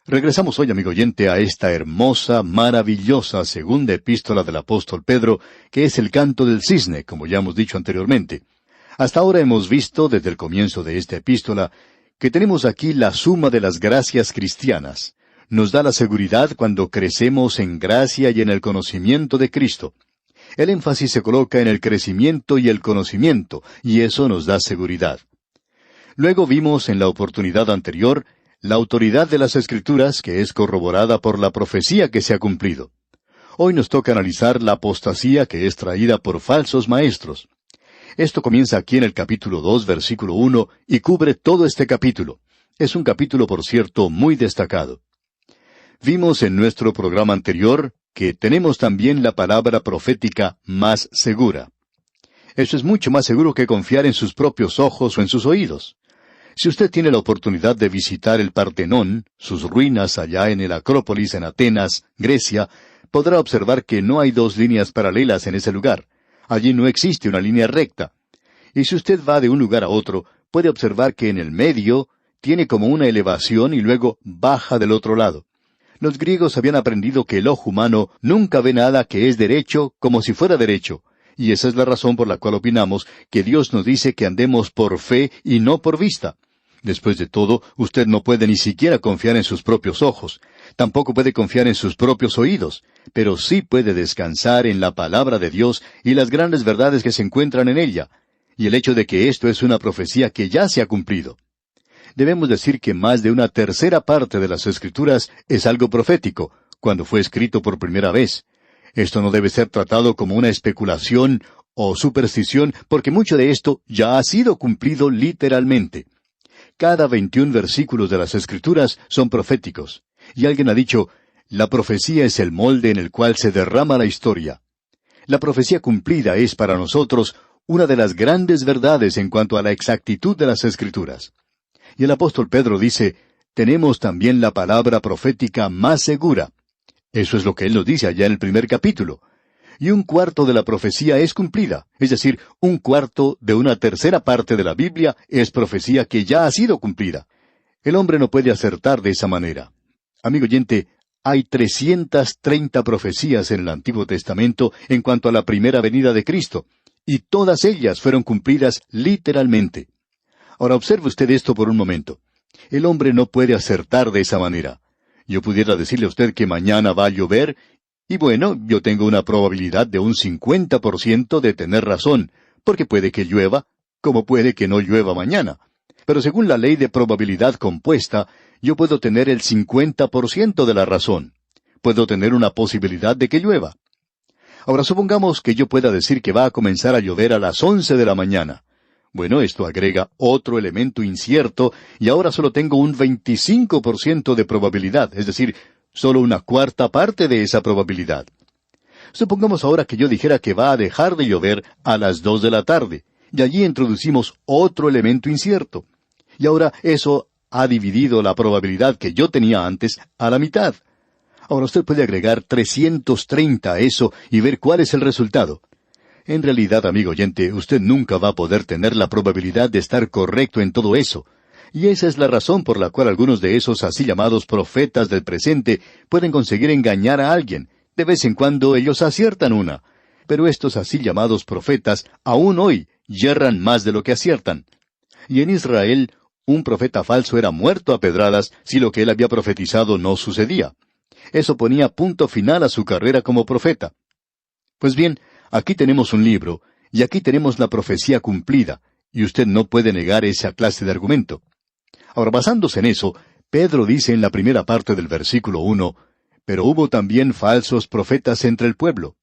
Regresamos hoy, amigo oyente, a esta hermosa, maravillosa segunda epístola del apóstol Pedro, que es el canto del cisne, como ya hemos dicho anteriormente. Hasta ahora hemos visto, desde el comienzo de esta epístola, que tenemos aquí la suma de las gracias cristianas. Nos da la seguridad cuando crecemos en gracia y en el conocimiento de Cristo. El énfasis se coloca en el crecimiento y el conocimiento, y eso nos da seguridad. Luego vimos en la oportunidad anterior la autoridad de las Escrituras, que es corroborada por la profecía que se ha cumplido. Hoy nos toca analizar la apostasía que es traída por falsos maestros. Esto comienza aquí en el capítulo 2, versículo 1, y cubre todo este capítulo. Es un capítulo, por cierto, muy destacado. Vimos en nuestro programa anterior que tenemos también la palabra profética más segura. Eso es mucho más seguro que confiar en sus propios ojos o en sus oídos. Si usted tiene la oportunidad de visitar el Partenón, sus ruinas allá en el Acrópolis en Atenas, Grecia, podrá observar que no hay dos líneas paralelas en ese lugar. Allí no existe una línea recta. Y si usted va de un lugar a otro, puede observar que en el medio tiene como una elevación y luego baja del otro lado. Los griegos habían aprendido que el ojo humano nunca ve nada que es derecho como si fuera derecho. Y esa es la razón por la cual opinamos que Dios nos dice que andemos por fe y no por vista. Después de todo, usted no puede ni siquiera confiar en sus propios ojos. Tampoco puede confiar en sus propios oídos. Pero sí puede descansar en la palabra de Dios y las grandes verdades que se encuentran en ella. Y el hecho de que esto es una profecía que ya se ha cumplido. Debemos decir que más de una tercera parte de las Escrituras es algo profético, cuando fue escrito por primera vez. Esto no debe ser tratado como una especulación o superstición, porque mucho de esto ya ha sido cumplido literalmente. Cada 21 versículos de las Escrituras son proféticos. Y alguien ha dicho, la profecía es el molde en el cual se derrama la historia. La profecía cumplida es para nosotros una de las grandes verdades en cuanto a la exactitud de las Escrituras. Y el apóstol Pedro dice, tenemos también la palabra profética más segura. Eso es lo que él nos dice allá en el primer capítulo. Y un cuarto de la profecía es cumplida, es decir, un cuarto de una tercera parte de la Biblia es profecía que ya ha sido cumplida. El hombre no puede acertar de esa manera. Amigo oyente, hay 330 profecías en el Antiguo Testamento en cuanto a la primera venida de Cristo, y todas ellas fueron cumplidas literalmente. Ahora observe usted esto por un momento. El hombre no puede acertar de esa manera. Yo pudiera decirle a usted que mañana va a llover, y bueno, yo tengo una probabilidad de un 50% de tener razón, porque puede que llueva, como puede que no llueva mañana. Pero según la ley de probabilidad compuesta, yo puedo tener el 50% de la razón. Puedo tener una posibilidad de que llueva. Ahora supongamos que yo pueda decir que va a comenzar a llover a las 11 de la mañana. Bueno, esto agrega otro elemento incierto y ahora solo tengo un 25% de probabilidad, es decir, solo una cuarta parte de esa probabilidad. Supongamos ahora que yo dijera que va a dejar de llover a las 2 de la tarde, y allí introducimos otro elemento incierto. Y ahora eso ha dividido la probabilidad que yo tenía antes a la mitad. Ahora usted puede agregar 330 a eso y ver cuál es el resultado. En realidad, amigo oyente, usted nunca va a poder tener la probabilidad de estar correcto en todo eso. Y esa es la razón por la cual algunos de esos así llamados profetas del presente pueden conseguir engañar a alguien. De vez en cuando ellos aciertan una. Pero estos así llamados profetas, aún hoy, yerran más de lo que aciertan. Y en Israel, un profeta falso era muerto a pedradas si lo que él había profetizado no sucedía. Eso ponía punto final a su carrera como profeta. Pues bien, aquí tenemos un libro, y aquí tenemos la profecía cumplida, y usted no puede negar esa clase de argumento. Ahora, basándose en eso, Pedro dice en la primera parte del versículo 1, pero hubo también falsos profetas entre el pueblo.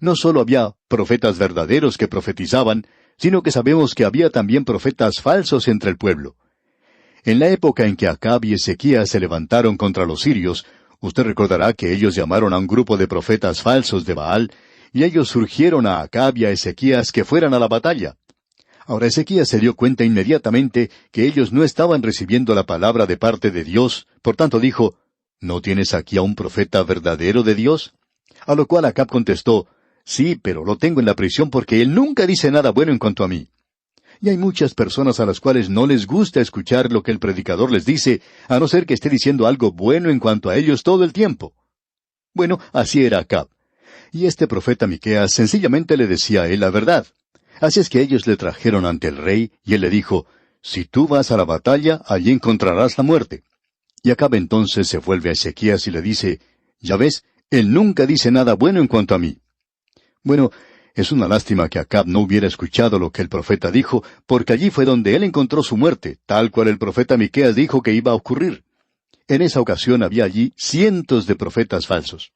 No solo había profetas verdaderos que profetizaban, sino que sabemos que había también profetas falsos entre el pueblo. En la época en que Acab y Ezequías se levantaron contra los sirios, usted recordará que ellos llamaron a un grupo de profetas falsos de Baal, y ellos surgieron a Acab y a Ezequías que fueran a la batalla. Ahora Ezequías se dio cuenta inmediatamente que ellos no estaban recibiendo la palabra de parte de Dios, por tanto dijo, ¿no tienes aquí a un profeta verdadero de Dios? A lo cual Acab contestó, sí, pero lo tengo en la prisión porque él nunca dice nada bueno en cuanto a mí. Y hay muchas personas a las cuales no les gusta escuchar lo que el predicador les dice, a no ser que esté diciendo algo bueno en cuanto a ellos todo el tiempo. Bueno, así era Acab. Y este profeta Miqueas sencillamente le decía a él la verdad. Así es que ellos le trajeron ante el rey, y él le dijo, si tú vas a la batalla, allí encontrarás la muerte. Y Acab entonces se vuelve a Ezequías y le dice, ya ves, él nunca dice nada bueno en cuanto a mí. Bueno, es una lástima que Acab no hubiera escuchado lo que el profeta dijo, porque allí fue donde él encontró su muerte, tal cual el profeta Miqueas dijo que iba a ocurrir. En esa ocasión había allí cientos de profetas falsos.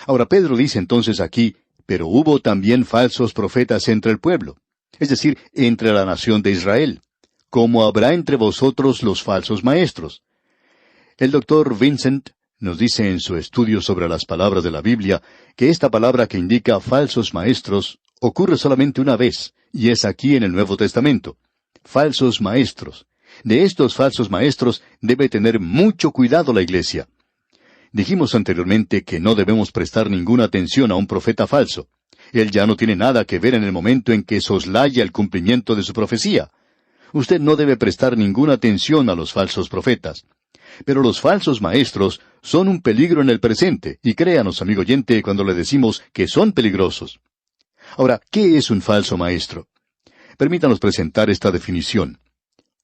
Ahora Pedro dice entonces aquí, pero hubo también falsos profetas entre el pueblo, es decir, entre la nación de Israel, como habrá entre vosotros los falsos maestros. El doctor Vincent nos dice en su estudio sobre las palabras de la Biblia que esta palabra que indica falsos maestros ocurre solamente una vez, y es aquí en el Nuevo Testamento. Falsos maestros. De estos falsos maestros debe tener mucho cuidado la iglesia. Dijimos anteriormente que no debemos prestar ninguna atención a un profeta falso. Él ya no tiene nada que ver en el momento en que soslaya el cumplimiento de su profecía. Usted no debe prestar ninguna atención a los falsos profetas. Pero los falsos maestros son un peligro en el presente, y créanos, amigo oyente, cuando le decimos que son peligrosos. Ahora, ¿qué es un falso maestro? Permítanos presentar esta definición.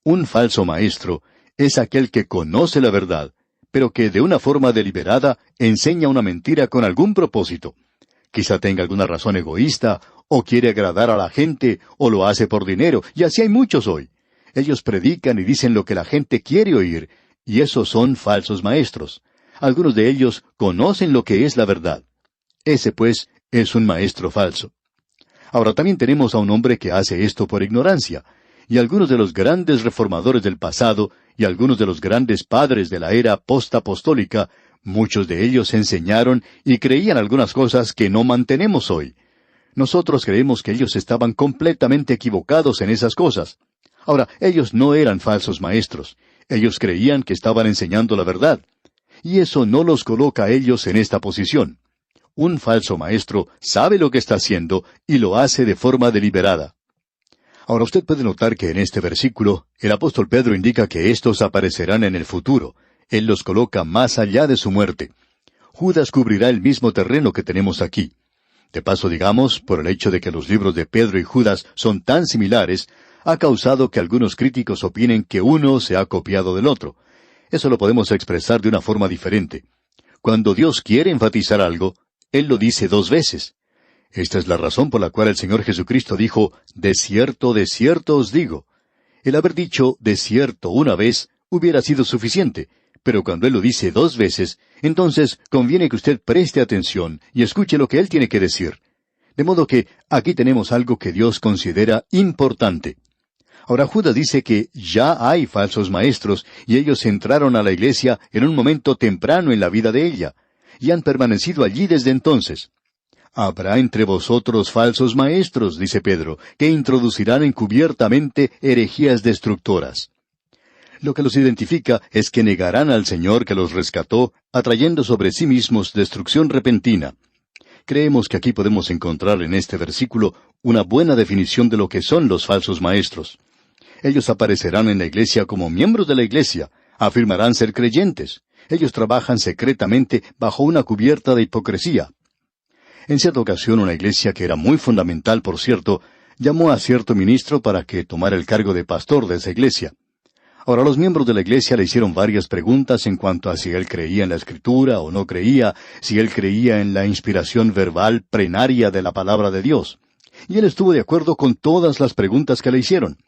Un falso maestro es aquel que conoce la verdad, pero que de una forma deliberada enseña una mentira con algún propósito. Quizá tenga alguna razón egoísta, o quiere agradar a la gente, o lo hace por dinero, y así hay muchos hoy. Ellos predican y dicen lo que la gente quiere oír, y esos son falsos maestros. Algunos de ellos conocen lo que es la verdad. Ese, pues, es un maestro falso. Ahora también tenemos a un hombre que hace esto por ignorancia, y algunos de los grandes reformadores del pasado, y algunos de los grandes padres de la era postapostólica, muchos de ellos enseñaron y creían algunas cosas que no mantenemos hoy. Nosotros creemos que ellos estaban completamente equivocados en esas cosas. Ahora, ellos no eran falsos maestros. Ellos creían que estaban enseñando la verdad. Y eso no los coloca a ellos en esta posición. Un falso maestro sabe lo que está haciendo y lo hace de forma deliberada. Ahora usted puede notar que en este versículo el apóstol Pedro indica que estos aparecerán en el futuro. Él los coloca más allá de su muerte. Judas cubrirá el mismo terreno que tenemos aquí. De paso, digamos, por el hecho de que los libros de Pedro y Judas son tan similares, ha causado que algunos críticos opinen que uno se ha copiado del otro. Eso lo podemos expresar de una forma diferente. Cuando Dios quiere enfatizar algo, Él lo dice 2 veces. Esta es la razón por la cual el Señor Jesucristo dijo, de cierto os digo. El haber dicho de cierto una vez hubiera sido suficiente, pero cuando Él lo dice 2 veces, entonces conviene que usted preste atención y escuche lo que Él tiene que decir. De modo que aquí tenemos algo que Dios considera importante. Ahora Judas dice que ya hay falsos maestros, y ellos entraron a la iglesia en un momento temprano en la vida de ella, y han permanecido allí desde entonces. Habrá entre vosotros falsos maestros, dice Pedro, que introducirán encubiertamente herejías destructoras. Lo que los identifica es que negarán al Señor que los rescató, atrayendo sobre sí mismos destrucción repentina. Creemos que aquí podemos encontrar en este versículo una buena definición de lo que son los falsos maestros. Ellos aparecerán en la iglesia como miembros de la iglesia, afirmarán ser creyentes. Ellos trabajan secretamente bajo una cubierta de hipocresía. En cierta ocasión una iglesia que era muy fundamental, por cierto, llamó a cierto ministro para que tomara el cargo de pastor de esa iglesia. Ahora los miembros de la iglesia le hicieron varias preguntas en cuanto a si él creía en la Escritura o no creía, si él creía en la inspiración verbal plenaria de la palabra de Dios. Y él estuvo de acuerdo con todas las preguntas que le hicieron.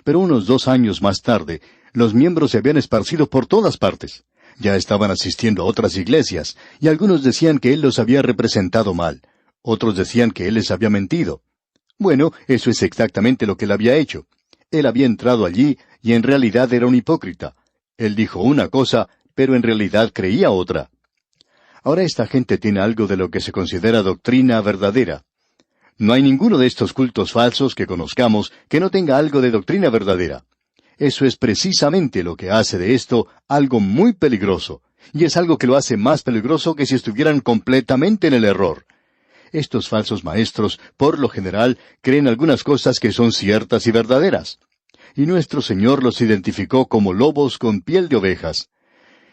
Pero unos 2 años más tarde, los miembros se habían esparcido por todas partes. Ya estaban asistiendo a otras iglesias, y algunos decían que él los había representado mal. Otros decían que él les había mentido. Bueno, eso es exactamente lo que él había hecho. Él había entrado allí, y en realidad era un hipócrita. Él dijo una cosa, pero en realidad creía otra. Ahora esta gente tiene algo de lo que se considera doctrina verdadera. No hay ninguno de estos cultos falsos que conozcamos que no tenga algo de doctrina verdadera. Eso es precisamente lo que hace de esto algo muy peligroso, y es algo que lo hace más peligroso que si estuvieran completamente en el error. Estos falsos maestros, por lo general, creen algunas cosas que son ciertas y verdaderas. Y nuestro Señor los identificó como lobos con piel de ovejas.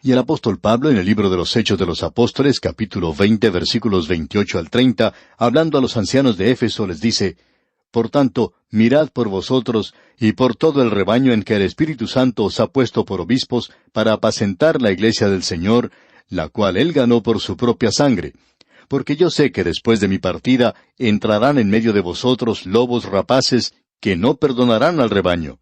Y el apóstol Pablo, en el libro de los Hechos de los Apóstoles, capítulo 20, versículos 28 al 30, hablando a los ancianos de Éfeso, les dice: Por tanto, mirad por vosotros y por todo el rebaño en que el Espíritu Santo os ha puesto por obispos para apacentar la iglesia del Señor, la cual Él ganó por su propia sangre. Porque yo sé que después de mi partida entrarán en medio de vosotros lobos rapaces que no perdonarán al rebaño.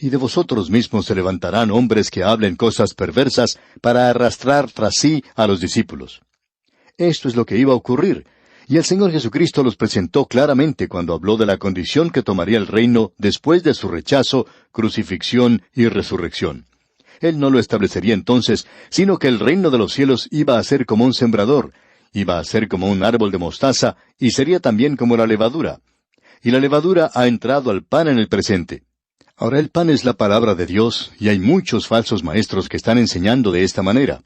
Y de vosotros mismos se levantarán hombres que hablen cosas perversas para arrastrar tras sí a los discípulos. Esto es lo que iba a ocurrir, y el Señor Jesucristo los presentó claramente cuando habló de la condición que tomaría el reino después de su rechazo, crucifixión y resurrección. Él no lo establecería entonces, sino que el reino de los cielos iba a ser como un sembrador, iba a ser como un árbol de mostaza, y sería también como la levadura. Y la levadura ha entrado al pan en el presente. Ahora el pan es la palabra de Dios, y hay muchos falsos maestros que están enseñando de esta manera.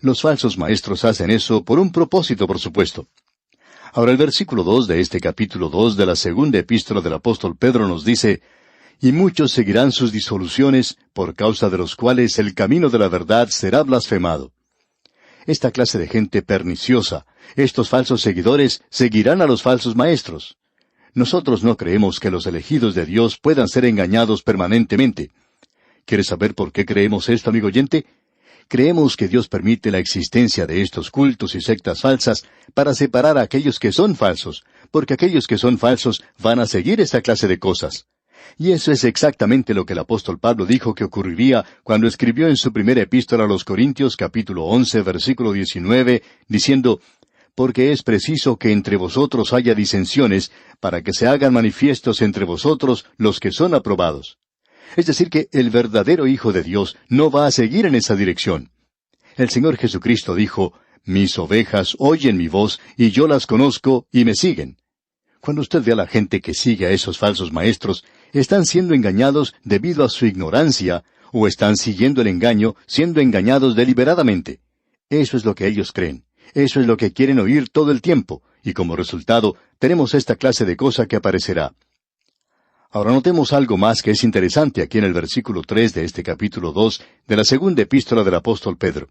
Los falsos maestros hacen eso por un propósito, por supuesto. Ahora el versículo 2 de este capítulo 2 de la segunda epístola del apóstol Pedro nos dice: Y muchos seguirán sus disoluciones, por causa de los cuales el camino de la verdad será blasfemado. Esta clase de gente perniciosa, estos falsos seguidores, seguirán a los falsos maestros. Nosotros no creemos que los elegidos de Dios puedan ser engañados permanentemente. ¿Quieres saber por qué creemos esto, amigo oyente? Creemos que Dios permite la existencia de estos cultos y sectas falsas para separar a aquellos que son falsos, porque aquellos que son falsos van a seguir esta clase de cosas. Y eso es exactamente lo que el apóstol Pablo dijo que ocurriría cuando escribió en su primera epístola a los Corintios, capítulo 11, versículo 19, diciendo: Porque es preciso que entre vosotros haya disensiones, para que se hagan manifiestos entre vosotros los que son aprobados. Es decir, que el verdadero Hijo de Dios no va a seguir en esa dirección. El Señor Jesucristo dijo: Mis ovejas oyen mi voz, y yo las conozco, y me siguen. Cuando usted ve a la gente que sigue a esos falsos maestros, están siendo engañados debido a su ignorancia, o están siguiendo el engaño, siendo engañados deliberadamente. Eso es lo que ellos creen. Eso es lo que quieren oír todo el tiempo, y como resultado tenemos esta clase de cosa que aparecerá. Ahora notemos algo más que es interesante aquí en el versículo 3 de este capítulo 2 de la segunda epístola del apóstol Pedro.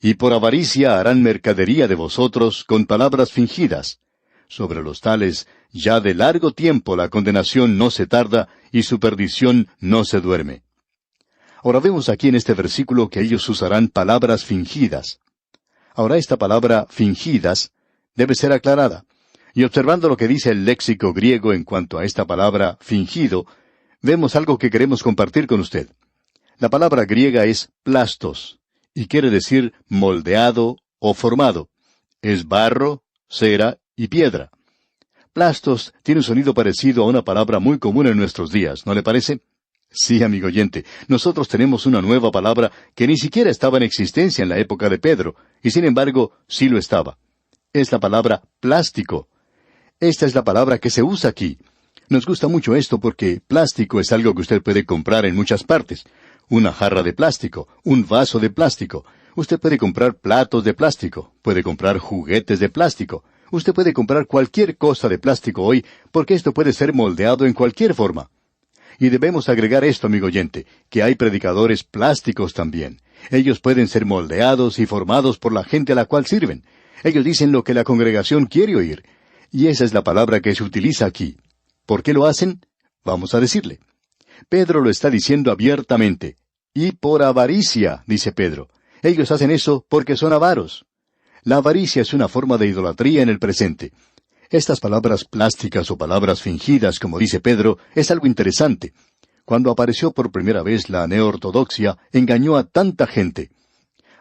Y por avaricia harán mercadería de vosotros con palabras fingidas. Sobre los tales, ya de largo tiempo la condenación no se tarda, y su perdición no se duerme. Ahora vemos aquí en este versículo que ellos usarán palabras fingidas. Ahora esta palabra fingidas debe ser aclarada. Y observando lo que dice el léxico griego en cuanto a esta palabra fingido, vemos algo que queremos compartir con usted. La palabra griega es plastos, y quiere decir moldeado o formado. Es barro, cera y piedra. Plastos tiene un sonido parecido a una palabra muy común en nuestros días, ¿no le parece? Sí, amigo oyente, nosotros tenemos una nueva palabra que ni siquiera estaba en existencia en la época de Pedro, y sin embargo sí lo estaba. Es la palabra plástico. Esta es la palabra que se usa aquí. Nos gusta mucho esto porque plástico es algo que usted puede comprar en muchas partes. Una jarra de plástico, un vaso de plástico. Usted puede comprar platos de plástico, puede comprar juguetes de plástico. Usted puede comprar cualquier cosa de plástico hoy porque esto puede ser moldeado en cualquier forma. Y debemos agregar esto, amigo oyente, que hay predicadores plásticos también. Ellos pueden ser moldeados y formados por la gente a la cual sirven. Ellos dicen lo que la congregación quiere oír. Y esa es la palabra que se utiliza aquí. ¿Por qué lo hacen? Vamos a decirle. Pedro lo está diciendo abiertamente. Y por avaricia, dice Pedro. Ellos hacen eso porque son avaros. La avaricia es una forma de idolatría en el presente. Estas palabras plásticas o palabras fingidas, como dice Pedro, es algo interesante. Cuando apareció por primera vez la neortodoxia, engañó a tanta gente.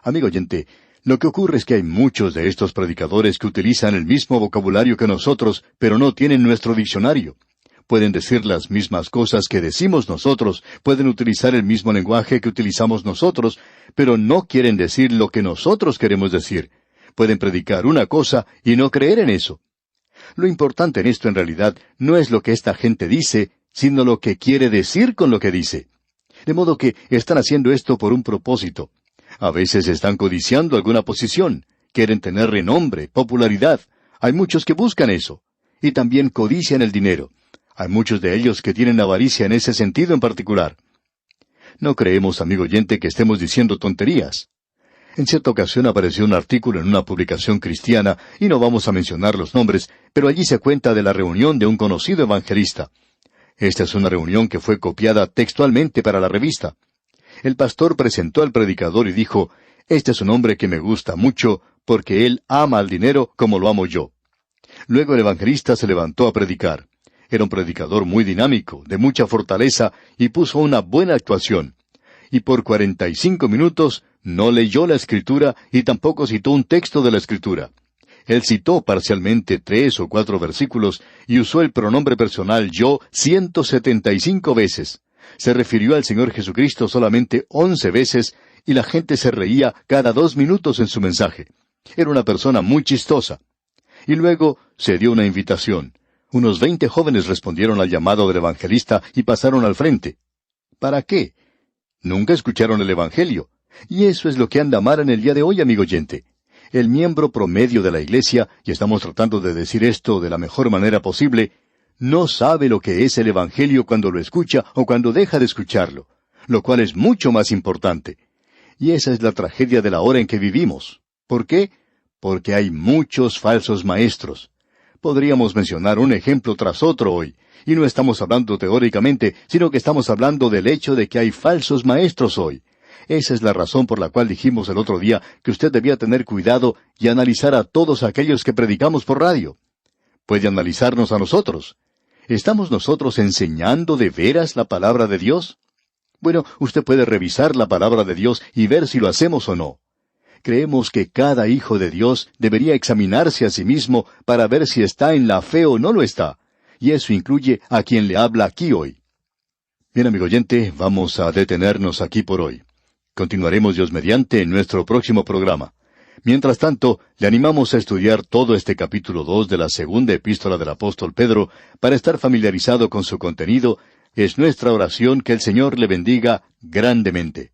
Amigo oyente, lo que ocurre es que hay muchos de estos predicadores que utilizan el mismo vocabulario que nosotros, pero no tienen nuestro diccionario. Pueden decir las mismas cosas que decimos nosotros, pueden utilizar el mismo lenguaje que utilizamos nosotros, pero no quieren decir lo que nosotros queremos decir. Pueden predicar una cosa y no creer en eso. Lo importante en esto en realidad no es lo que esta gente dice, sino lo que quiere decir con lo que dice. De modo que están haciendo esto por un propósito. A veces están codiciando alguna posición, quieren tener renombre, popularidad. Hay muchos que buscan eso. Y también codician el dinero. Hay muchos de ellos que tienen avaricia en ese sentido en particular. No creemos, amigo oyente, que estemos diciendo tonterías. En cierta ocasión apareció un artículo en una publicación cristiana, y no vamos a mencionar los nombres, pero allí se cuenta de la reunión de un conocido evangelista. Esta es una reunión que fue copiada textualmente para la revista. El pastor presentó al predicador y dijo, «Este es un hombre que me gusta mucho, porque él ama al dinero como lo amo yo». Luego el evangelista se levantó a predicar. Era un predicador muy dinámico, de mucha fortaleza, y puso una buena actuación. Y por 45 minutos no leyó la Escritura y tampoco citó un texto de la Escritura. Él citó parcialmente 3 o 4 versículos y usó el pronombre personal yo 175 veces. Se refirió al Señor Jesucristo solamente 11 veces y la gente se reía cada 2 minutos en su mensaje. Era una persona muy chistosa. Y luego se dio una invitación. Unos 20 jóvenes respondieron al llamado del evangelista y pasaron al frente. ¿Para qué? Nunca escucharon el Evangelio. Y eso es lo que han de amar en el día de hoy, amigo oyente. El miembro promedio de la iglesia, y estamos tratando de decir esto de la mejor manera posible, no sabe lo que es el Evangelio cuando lo escucha o cuando deja de escucharlo, lo cual es mucho más importante. Y esa es la tragedia de la hora en que vivimos. ¿Por qué? Porque hay muchos falsos maestros. Podríamos mencionar un ejemplo tras otro hoy, y no estamos hablando teóricamente, sino que estamos hablando del hecho de que hay falsos maestros hoy. Esa es la razón por la cual dijimos el otro día que usted debía tener cuidado y analizar a todos aquellos que predicamos por radio. Puede analizarnos a nosotros. ¿Estamos nosotros enseñando de veras la palabra de Dios? Bueno, usted puede revisar la palabra de Dios y ver si lo hacemos o no. Creemos que cada hijo de Dios debería examinarse a sí mismo para ver si está en la fe o no lo está. Y eso incluye a quien le habla aquí hoy. Bien, amigo oyente, vamos a detenernos aquí por hoy. Continuaremos Dios mediante en nuestro próximo programa. Mientras tanto, le animamos a estudiar todo este capítulo 2 de la segunda epístola del apóstol Pedro para estar familiarizado con su contenido. Es nuestra oración que el Señor le bendiga grandemente.